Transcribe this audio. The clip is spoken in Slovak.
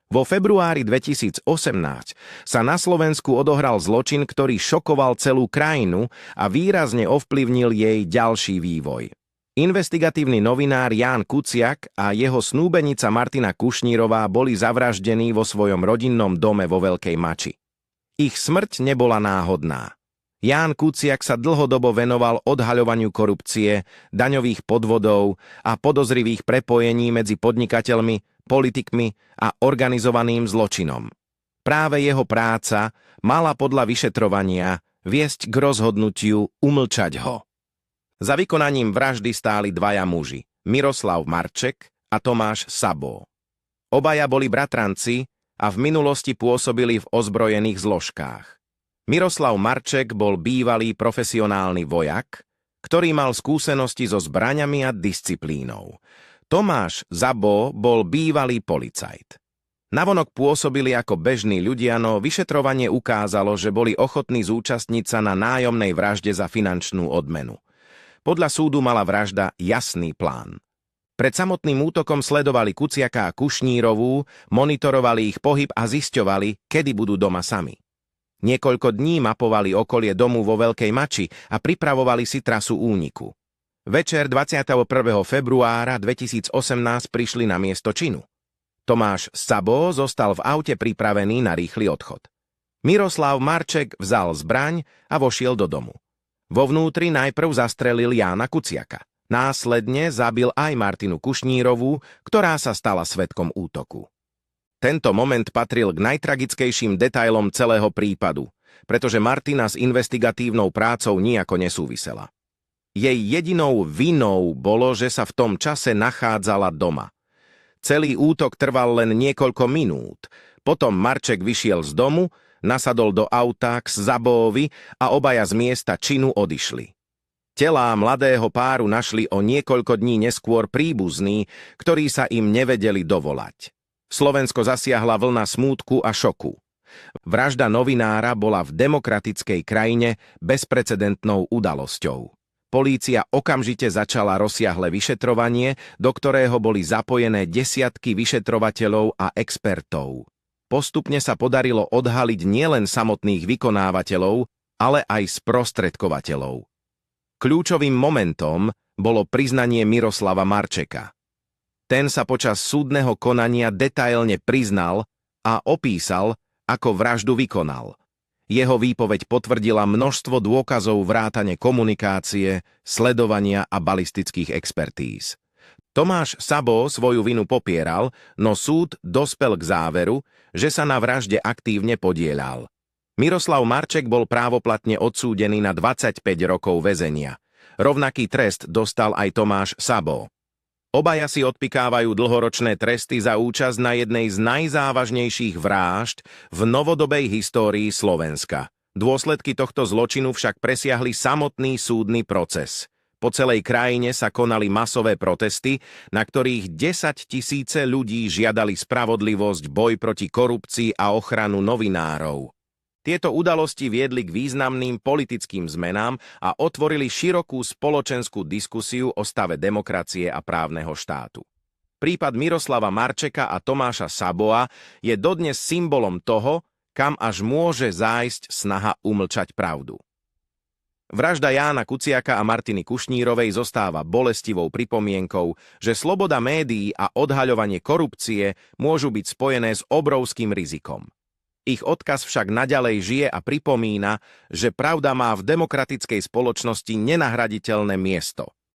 Vo februári 2018 sa na Slovensku odohral zločin, ktorý šokoval celú krajinu a výrazne ovplyvnil jej ďalší vývoj. Investigatívny novinár Ján Kuciak a jeho snúbenica Martina Kušnírová boli zavraždení vo svojom rodinnom dome vo Veľkej Mači. Ich smrť nebola náhodná. Ján Kuciak sa dlhodobo venoval odhaľovaniu korupcie, daňových podvodov a podozrivých prepojení medzi podnikateľmi, politikmi a organizovaným zločinom. Práve jeho práca mala podľa vyšetrovania viesť k rozhodnutiu umlčať ho. Za vykonaním vraždy stáli dvaja muži, Miroslav Marček a Tomáš Sabo. Obaja boli bratranci a v minulosti pôsobili v ozbrojených zložkách. Miroslav Marček bol bývalý profesionálny vojak, ktorý mal skúsenosti so zbraňami a disciplínou. Tomáš Sabo bol bývalý policajt. Navonok pôsobili ako bežní ľudia, no vyšetrovanie ukázalo, že boli ochotní zúčastniť sa na nájomnej vražde za finančnú odmenu. Podľa súdu mala vražda jasný plán. Pred samotným útokom sledovali Kuciaka a Kušnírovú, monitorovali ich pohyb a zisťovali, kedy budú doma sami. Niekoľko dní mapovali okolie domu vo Veľkej Mači a pripravovali si trasu úniku. Večer 21. februára 2018 prišli na miesto činu. Tomáš Sabo zostal v aute pripravený na rýchly odchod. Miroslav Marček vzal zbraň a vošiel do domu. Vo vnútri najprv zastrelil Jána Kuciaka. Následne zabil aj Martinu Kušnírovú, ktorá sa stala svedkom útoku. Tento moment patril k najtragickejším detailom celého prípadu, pretože Martina s investigatívnou prácou nijako nesúvisela. Jej jedinou vinou bolo, že sa v tom čase nachádzala doma. Celý útok trval len niekoľko minút. Potom Marček vyšiel z domu, nasadol do auta k Sabóvi a obaja z miesta činu odišli. Telá mladého páru našli o niekoľko dní neskôr príbuzní, ktorí sa im nevedeli dovolať. Slovensko zasiahla vlna smútku a šoku. Vražda novinára bola v demokratickej krajine bezprecedentnou udalosťou. Polícia okamžite začala rozsiahle vyšetrovanie, do ktorého boli zapojené desiatky vyšetrovateľov a expertov. Postupne sa podarilo odhaliť nielen samotných vykonávateľov, ale aj sprostredkovateľov. Kľúčovým momentom bolo priznanie Miroslava Marčeka. Ten sa počas súdneho konania detailne priznal a opísal, ako vraždu vykonal. Jeho výpoveď potvrdila množstvo dôkazov vrátane komunikácie, sledovania a balistických expertíz. Tomáš Sabo svoju vinu popieral, no súd dospel k záveru, že sa na vražde aktívne podieľal. Miroslav Marček bol právoplatne odsúdený na 25 rokov väzenia. Rovnaký trest dostal aj Tomáš Sabo. Obaja si odpikávajú dlhoročné tresty za účasť na jednej z najzávažnejších vrážd v novodobej histórii Slovenska. Dôsledky tohto zločinu však presiahli samotný súdny proces. Po celej krajine sa konali masové protesty, na ktorých 10 000 ľudí žiadali spravodlivosť, boj proti korupcii a ochranu novinárov. Tieto udalosti viedli k významným politickým zmenám a otvorili širokú spoločenskú diskusiu o stave demokracie a právneho štátu. Prípad Miroslava Marčeka a Tomáša Saboa je dodnes symbolom toho, kam až môže zájsť snaha umlčať pravdu. Vražda Jána Kuciaka a Martiny Kušnírovej zostáva bolestivou pripomienkou, že sloboda médií a odhaľovanie korupcie môžu byť spojené s obrovským rizikom. Ich odkaz však naďalej žije a pripomína, že pravda má v demokratickej spoločnosti nenahraditeľné miesto.